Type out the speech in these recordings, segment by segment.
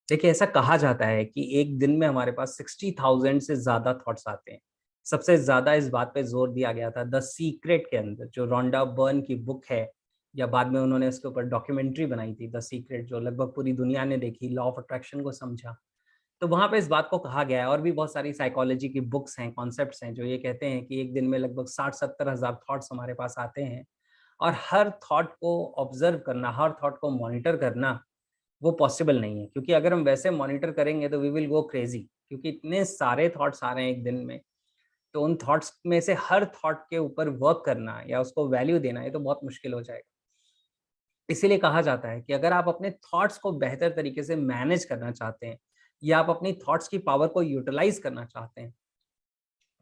देखिए, ऐसा कहा जाता है कि एक दिन में हमारे पास 60,000 से ज़्यादा थॉट्स आते हैं। सबसे ज़्यादा इस बात पे ज़ोर दिया गया था द सीक्रेट के अंदर, जो रोंडा बर्न की बुक है, या बाद में उन्होंने उसके ऊपर डॉक्यूमेंट्री बनाई थी द सीक्रेट, जो लगभग पूरी दुनिया ने देखी, लॉ ऑफ अट्रैक्शन को समझा। तो वहाँ पे इस बात को कहा गया है, और भी बहुत सारी साइकोलॉजी की बुक्स हैं, कॉन्सेप्ट्स हैं, जो ये कहते हैं कि एक दिन में लगभग 60-70 हज़ार थॉट्स हमारे पास आते हैं, और हर थॉट को ऑब्ज़र्व करना, हर थॉट को मॉनिटर करना वो पॉसिबल नहीं है, क्योंकि अगर हम वैसे मॉनिटर करेंगे तो वी विल गो क्रेज़ी, क्योंकि इतने सारे थॉट्स आ रहे हैं एक दिन में, तो उन थॉट्स में से हर थॉट के ऊपर वर्क करना या उसको वैल्यू देना, ये तो बहुत मुश्किल हो जाएगा। इसीलिए कहा जाता है कि अगर आप अपने थॉट्स को बेहतर तरीके से मैनेज करना चाहते हैं, या आप अपनी थॉट्स की पावर को यूटिलाइज़ करना चाहते हैं,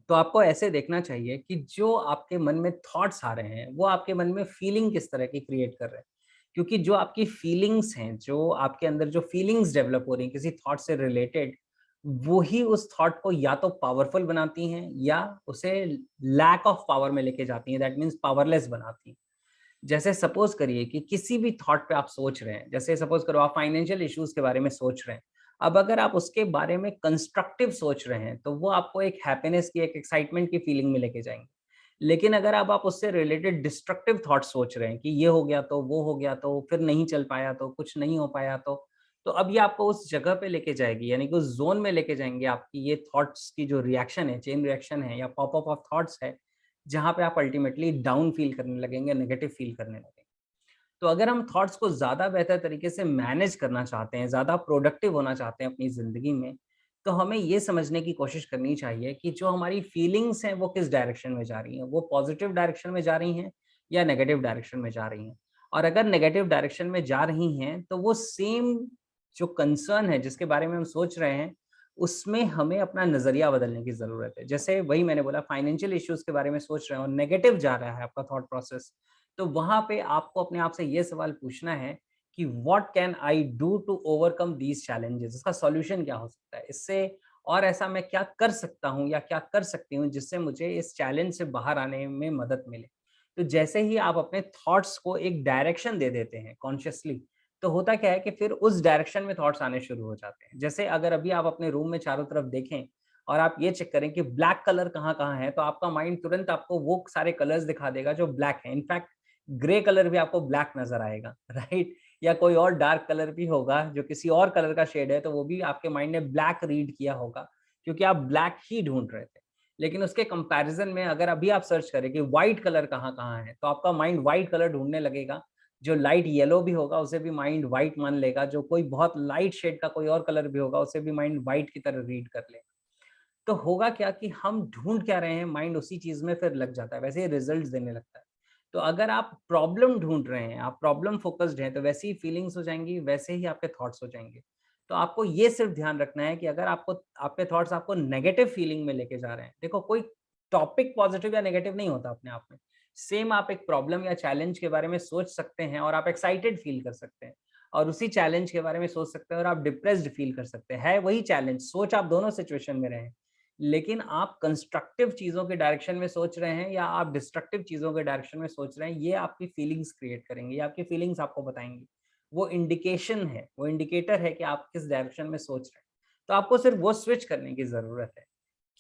तो आपको ऐसे देखना चाहिए कि जो आपके मन में थॉट्स आ रहे हैं, वो आपके मन में फीलिंग किस तरह की क्रिएट कर रहे हैं। क्योंकि जो आपकी फीलिंग्स हैं, जो आपके अंदर जो फीलिंग्स डेवलप हो रही हैं किसी थॉट से रिलेटेड, वो ही उस थॉट को या तो पावरफुल बनाती हैं या उसे लैक ऑफ पावर में लेके जाती हैं, दैट मीन्स पावरलेस बनाती हैं। जैसे सपोज़ करिए कि किसी भी थॉट पे आप सोच रहे हैं, जैसे सपोज़ करो आप फाइनेंशियल इश्यूज़ के बारे में सोच रहे हैं। अब अगर आप उसके बारे में कंस्ट्रक्टिव सोच रहे हैं, तो वो आपको एक हैप्पीनेस की, एक एक्साइटमेंट की फीलिंग में लेके जाएँगे। लेकिन अगर अब आप उससे रिलेटेड डिस्ट्रक्टिव थॉट सोच रहे हैं कि ये हो गया तो, वो हो गया तो, फिर नहीं चल पाया तो, कुछ नहीं हो पाया तो अब ये आपको उस जगह पे लेके जाएगी, यानी कि उस ज़ोन में लेके जाएँगे आपकी ये थॉट्स की जो रिएक्शन है, चेन रिएक्शन है या पॉप-अप ऑफ थॉट्स है, जहाँ पे आप अल्टीमेटली डाउन फ़ील करने लगेंगे, नेगेटिव फ़ील करने लगेंगे। तो अगर हम थॉट्स को ज़्यादा बेहतर तरीके से मैनेज करना चाहते हैं, ज़्यादा प्रोडक्टिव होना चाहते हैं अपनी ज़िंदगी में, तो हमें ये समझने की कोशिश करनी चाहिए कि जो हमारी फीलिंग्स हैं, वो किस डायरेक्शन में जा रही हैं। वो पॉज़िटिव डायरेक्शन में जा रही हैं या नेगेटिव डायरेक्शन में जा रही हैं। और अगर नेगेटिव डायरेक्शन में जा रही हैं, तो वो सेम जो कंसर्न है, जिसके बारे में हम सोच रहे हैं, उसमें हमें अपना नज़रिया बदलने की ज़रूरत है। जैसे वही मैंने बोला, फाइनेंशियल इश्यूज़ के बारे में सोच रहे हो और नेगेटिव जा रहा है आपका थॉट प्रोसेस, तो वहाँ पे आपको अपने आप से ये सवाल पूछना है कि what can I do to overcome these challenges? इसका सॉल्यूशन क्या हो सकता है? इससे और ऐसा मैं क्या कर सकता हूँ या क्या कर सकती हूँ जिससे मुझे इस चैलेंज से बाहर आने में मदद मिले? तो जैसे ही आप अपने थॉट्स को एक डायरेक्शन दे देते हैं कॉन्शियसली, तो होता क्या है कि फिर उस डायरेक्शन में थॉट्स आने शुरू हो जाते हैं। जैसे अगर अभी आप अपने रूम में चारों तरफ देखें और आप ये चेक करें कि ब्लैक कलर कहाँ-कहाँ है, तो आपका माइंड तुरंत आपको वो सारे कलर्स दिखा देगा जो ब्लैक हैं। इनफैक्ट ग्रे कलर भी आपको ब्लैक नज़र आएगा, राइट? या कोई और डार्क कलर भी होगा जो किसी और कलर का शेड है, तो वो भी आपके माइंड ने ब्लैक रीड किया होगा, क्योंकि आप ब्लैक ही ढूँढ रहे थे। लेकिन उसके कंपैरिज़न में अगर अभी आप सर्च करें कि व्हाइट कलर कहाँ-कहाँ है, तो आपका माइंड व्हाइट कलर ढूँढने लगेगा। जो लाइट येलो भी होगा, उसे भी माइंड व्हाइट मान लेगा, जो कोई बहुत लाइट शेड का कोई और कलर भी होगा, उसे भी माइंड व्हाइट की तरह रीड कर लेगा। तो होगा क्या कि हम ढूँढ क्या रहे हैं, माइंड उसी चीज़ में फिर लग जाता है, वैसे ही रिज़ल्ट्स देने लगता है। तो अगर आप प्रॉब्लम ढूँढ रहे हैं, आप प्रॉब्लम फ़ोकस्ड हैं, तो वैसी ही फीलिंग्स हो जाएँगी, वैसे ही आपके थॉट्स हो जाएँगे। तो आपको ये सिर्फ़ ध्यान रखना है कि अगर आपको आपके थॉट्स आपको नेगेटिव फीलिंग में लेके जा रहे हैं, देखो कोई टॉपिक पॉज़िटिव या नेगेटिव नहीं होता अपने आप में। सेम आप एक प्रॉब्लम या चैलेंज के बारे में सोच सकते हैं और आप एक्साइटेड फ़ील कर सकते हैं, और उसी चैलेंज के बारे में सोच सकते हैं और आप डिप्रेस्ड फ़ील कर सकते हैं। है वही चैलेंज, सोच आप दोनों सिचुएशन में रहे हैं। लेकिन आप कंस्ट्रक्टिव चीज़ों के डायरेक्शन में सोच रहे हैं या आप डिस्ट्रक्टिव चीज़ों के डायरेक्शन में सोच रहे हैं, ये आपकी फीलिंग्स क्रिएट करेंगे, ये आपकी फीलिंग्स आपको बताएँगी। वो इंडिकेशन है, वो इंडिकेटर है कि आप किस डायरेक्शन में सोच रहे हैं। तो आपको सिर्फ़ वो स्विच करने की ज़रूरत है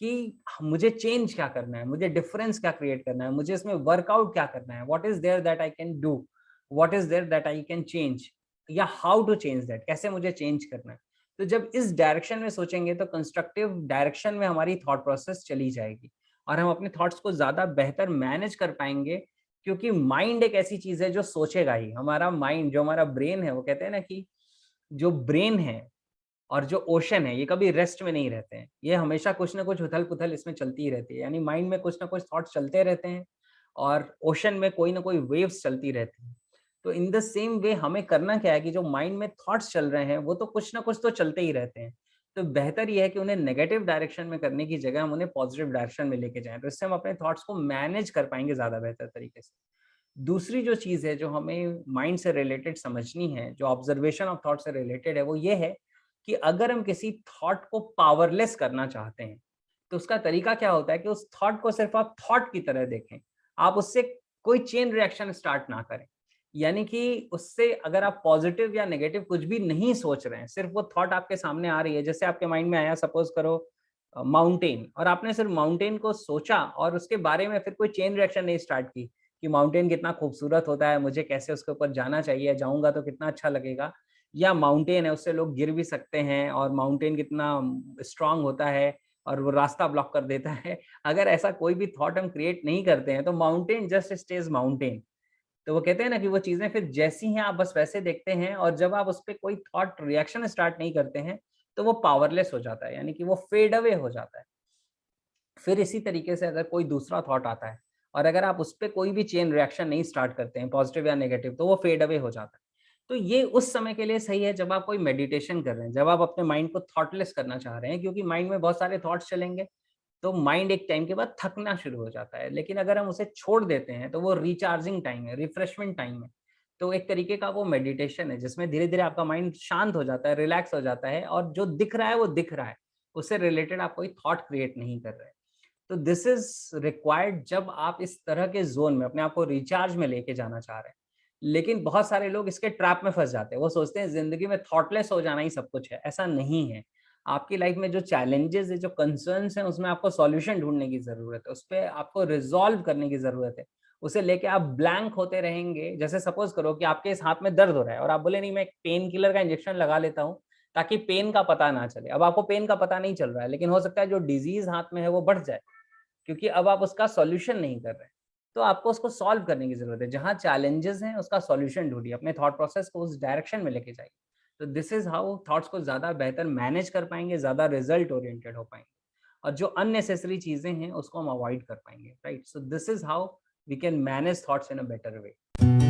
कि मुझे चेंज क्या करना है, मुझे डिफरेंस क्या क्रिएट करना है, मुझे इसमें वर्कआउट क्या करना है, what is there that I can do, what is there that I can change, या हाउ टू चेंज दैट, कैसे मुझे चेंज करना है। तो जब इस डायरेक्शन में सोचेंगे तो कंस्ट्रक्टिव डायरेक्शन में हमारी थॉट प्रोसेस चली जाएगी और हम अपने थॉट्स को ज़्यादा बेहतर मैनेज कर पाएँगे, क्योंकि माइंड एक ऐसी चीज़ है जो सोचेगा ही। हमारा माइंड, जो हमारा ब्रेन है, वो कहते हैं ना कि जो ब्रेन है और जो ओशन है, ये कभी रेस्ट में नहीं रहते हैं। ये हमेशा कुछ ना कुछ उथल-पुथल इसमें चलती ही रहती है। यानी माइंड में कुछ ना कुछ थॉट्स चलते रहते हैं और ओशन में कोई ना कोई वेव्स चलती रहती हैं। तो इन द सेम वे हमें करना क्या है कि जो माइंड में थॉट्स चल रहे हैं, वो तो कुछ ना कुछ तो चलते ही रहते हैं। तो बेहतर ये है कि उन्हें नेगेटिव डायरेक्शन में करने की जगह हम उन्हें पॉजिटिव डायरेक्शन में लेके जाएँ। तो इससे हम अपने थॉट्स को मैनेज कर पाएँगे ज़्यादा बेहतर तरीके से। दूसरी जो चीज़ है, जो हमें माइंड से रिलेटेड समझनी है, जो ऑब्जर्वेशन ऑफ थॉट से रिलेटेड है, वो ये है कि अगर हम किसी थॉट को पावरलेस करना चाहते हैं, तो उसका तरीका क्या होता है कि उस थॉट को सिर्फ़ आप थॉट की तरह देखें। आप उससे कोई चेन रिएक्शन स्टार्ट ना करें। यानी कि उससे अगर आप पॉजिटिव या नेगेटिव कुछ भी नहीं सोच रहे हैं, सिर्फ वो थॉट आपके सामने आ रही है, जैसे आपके माइंड में आया सपोज़ करो माउंटेन, और आपने सिर्फ माउंटेन को सोचा और उसके बारे में फिर कोई चेन रिएक्शन नहीं स्टार्ट की, कि माउंटेन कितना खूबसूरत होता है, मुझे कैसे उसके ऊपर जाना चाहिए, जाऊँगा तो कितना अच्छा लगेगा, या माउंटेन है उससे लोग गिर भी सकते हैं और माउंटेन कितना स्ट्रॉन्ग होता है और वो रास्ता ब्लॉक कर देता है। अगर ऐसा कोई भी थॉट हम क्रिएट नहीं करते हैं, तो माउंटेन जस्ट स्टेज़ माउंटेन। तो वो कहते हैं ना कि वो चीज़ें फिर जैसी हैं आप बस वैसे देखते हैं, और जब आप उसपे कोई थॉट रिएक्शन स्टार्ट नहीं करते हैं, तो वो पावरलेस हो जाता है, यानी कि वो फेड अवे हो जाता है। फिर इसी तरीके से अगर कोई दूसरा थॉट आता है और अगर आप उसपे कोई भी चेन रिएक्शन नहीं स्टार्ट करते हैं, पॉजिटिव या नेगेटिव, तो वो फेड अवे हो जाता है। तो ये उस समय के लिए सही है जब आप कोई मेडिटेशन कर रहे हैं, जब आप अपने माइंड को थॉटलेस करना चाह रहे हैं, क्योंकि माइंड में बहुत सारे थॉट्स चलेंगे, तो माइंड एक टाइम के बाद थकना शुरू हो जाता है। लेकिन अगर हम उसे छोड़ देते हैं, तो वो रिचार्जिंग टाइम है, रिफ्रेशमेंट टाइम है। तो एक तरीके का वो मेडिटेशन है, जिसमें धीरे-धीरे आपका माइंड शांत हो जाता है, रिलैक्स हो जाता है, और जो दिख रहा है, वो दिख रहा है। उससे रिलेटेड आप कोई थॉट क्रिएट नहीं कर रहे हैं। तो दिस इज़ रिक्वायर्ड जब आप इस तरह के ज़ोन में अपने आप को रिचार्ज में लेके जाना चाह रहे हैं। लेकिन बहुत सारे लोग इसके ट्रैप में फँस जाते हैं। वो सोचते हैं ज़िंदगी में थॉटलेस हो जाना ही सब कुछ है, ऐसा नहीं है। आपकी लाइफ़ में जो चैलेंजेज़ हैं, जो कंसर्न्स हैं, उसमें आपको सॉल्यूशन ढूँढने की ज़रूरत है। उसपे आपको रिज़ॉल्व करने की ज़रूरत है। उसे लेके आप ब्लैंक होते रहेंगे, जैसे सपोज़ करो कि आपके इस हाथ में दर्द हो रहा है और आप बोले नहीं मैं एक पेन किलर का इंजेक्शन लगा लेता हूँ, ताकि पेन का पता ना चले। अब आपको पेन का पता नहीं चल रहा है, लेकिन हो सकता है जो डिज़ीज़ हाथ में है वो बढ़ जाए। क्योंकि अब आप उसका सॉल्यूशन नहीं कर रहे हैं। तो आपको उसको सॉल्व करने की ज़रूरत है। जहाँ चैलेंजेज़ हैं, उसका सॉल्यूशन ढूँढिए, अपने थॉट प्रोसेस को उस डायरेक्शन में लेके जाइए। तो दिस इज़ हाउ थॉट्स को ज़्यादा बेहतर मैनेज कर पाएँगे, ज़्यादा रिज़ल्ट ओरिएंटेड हो पाएँगे, और जो अननेसेसरी चीज़ें हैं, उसको हम अवॉइड कर पाएँगे, right? So this is how we can manage thoughts in a better way.